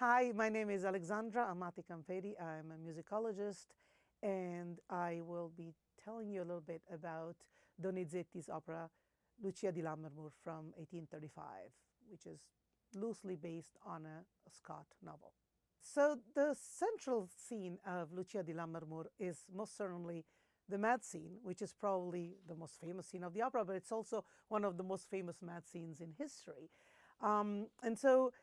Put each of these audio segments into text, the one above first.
Hi, my name is Alexandra Amati Camperi. I'm a musicologist, and I will be telling you a little bit about Donizetti's opera Lucia di Lammermoor from 1835, which is loosely based on a Scott novel. So the central scene of Lucia di Lammermoor is most certainly the mad scene, which is probably the most famous scene of the opera, but it's also one of the most famous mad scenes in history. And so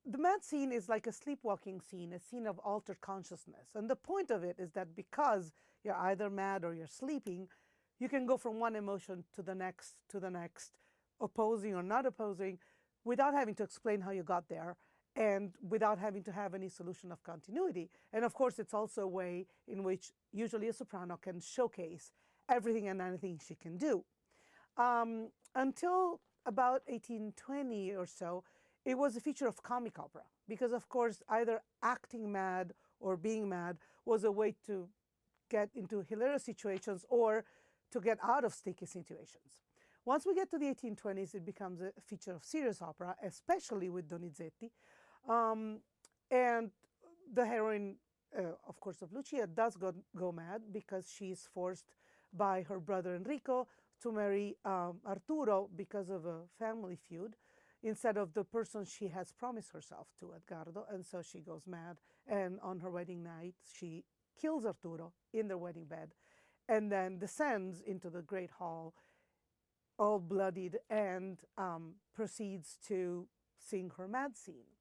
the mad scene is like a sleepwalking scene, a scene of altered consciousness. And the point of it is that because you're either mad or you're sleeping, you can go from one emotion to the next, opposing or not opposing, without having to explain how you got there and without having to have any solution of continuity. And of course, it's also a way in which usually a soprano can showcase everything and anything she can do. Until about 1820 or so, it was a feature of comic opera because, of course, either acting mad or being mad was a way to get into hilarious situations or to get out of sticky situations. Once we get to the 1820s, it becomes a feature of serious opera, especially with Donizetti. And the heroine, of course, of Lucia does go mad because she's forced by her brother Enrico to marry Arturo because of a family feud, instead of the person she has promised herself to, Edgardo. And so she goes mad. And on her wedding night, she kills Arturo in their wedding bed and then descends into the great hall, all bloodied, and proceeds to sing her mad scene.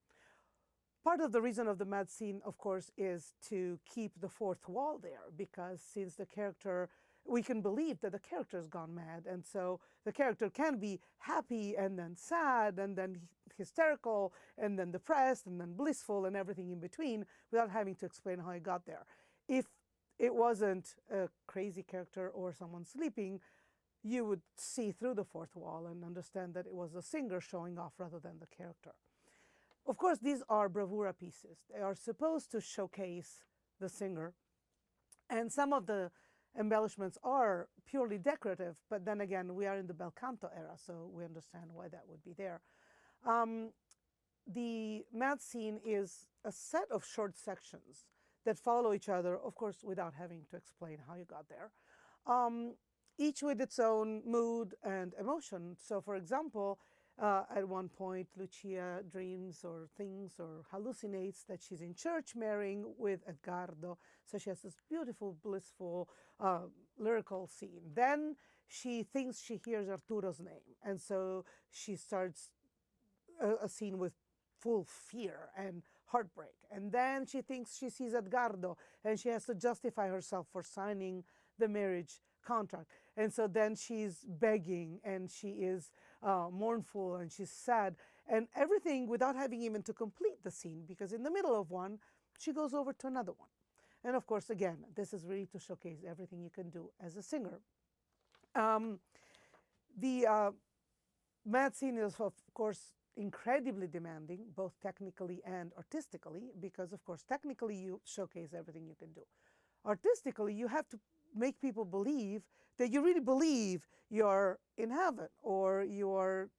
Part of the reason of the mad scene, of course, is to keep the fourth wall there, because since the character, we can believe that the character has gone mad, and so the character can be happy and then sad and then hysterical and then depressed and then blissful and everything in between without having to explain how he got there. If it wasn't a crazy character or someone sleeping, you would see through the fourth wall and understand that it was the singer showing off rather than the character. Of course, these are bravura pieces. They are supposed to showcase the singer, and some of the embellishments are purely decorative, but then again, we are in the bel canto era, so we understand why that would be there. The mad scene is a set of short sections that follow each other, of course, without having to explain how you got there, each with its own mood and emotion. So, for example, at one point, Lucia dreams or thinks or hallucinates that she's in church marrying with Edgardo. So she has this beautiful, blissful, lyrical scene. Then she thinks she hears Arturo's name. And so she starts a scene with full fear and heartbreak. And then she thinks she sees Edgardo and she has to justify herself for signing the marriage contract. And so then she's begging and she is mournful and she's sad and everything without having even to complete the scene, because in the middle of one, she goes over to another one. And of course, again, this is really to showcase everything you can do as a singer. The mad scene is, of course, incredibly demanding, both technically and artistically, because, of course, technically you showcase everything you can do. Artistically, you have to make people believe that you really believe you're in heaven, or you're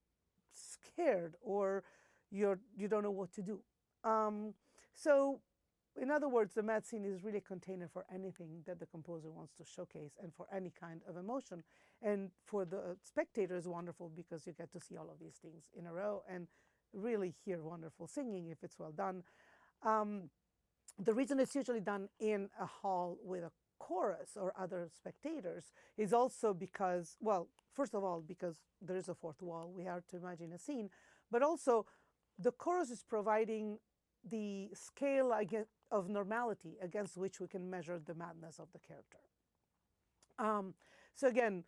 scared, or you don't know what to do. So, in other words, the mad scene is really a container for anything that the composer wants to showcase and for any kind of emotion. And for the spectator is wonderful because you get to see all of these things in a row and really hear wonderful singing if it's well done. The reason it's usually done in a hall with a chorus or other spectators is also because, well, first of all, because there is a fourth wall, we have to imagine a scene, but also the chorus is providing the scale of normality against which we can measure the madness of the character. So again,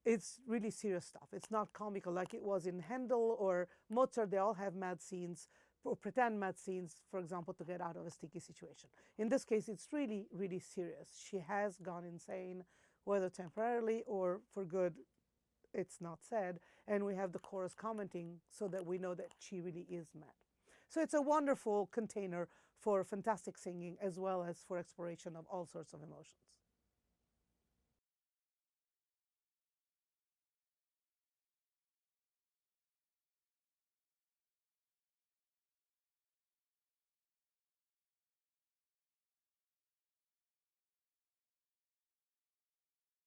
it's really serious stuff. It's not comical like it was in Handel or Mozart. They all have mad scenes, or pretend mad scenes, for example, to get out of a sticky situation. In this case, it's really, really serious. She has gone insane, whether temporarily or for good, it's not said. And we have the chorus commenting so that we know that she really is mad. So it's a wonderful container for fantastic singing as well as for exploration of all sorts of emotions.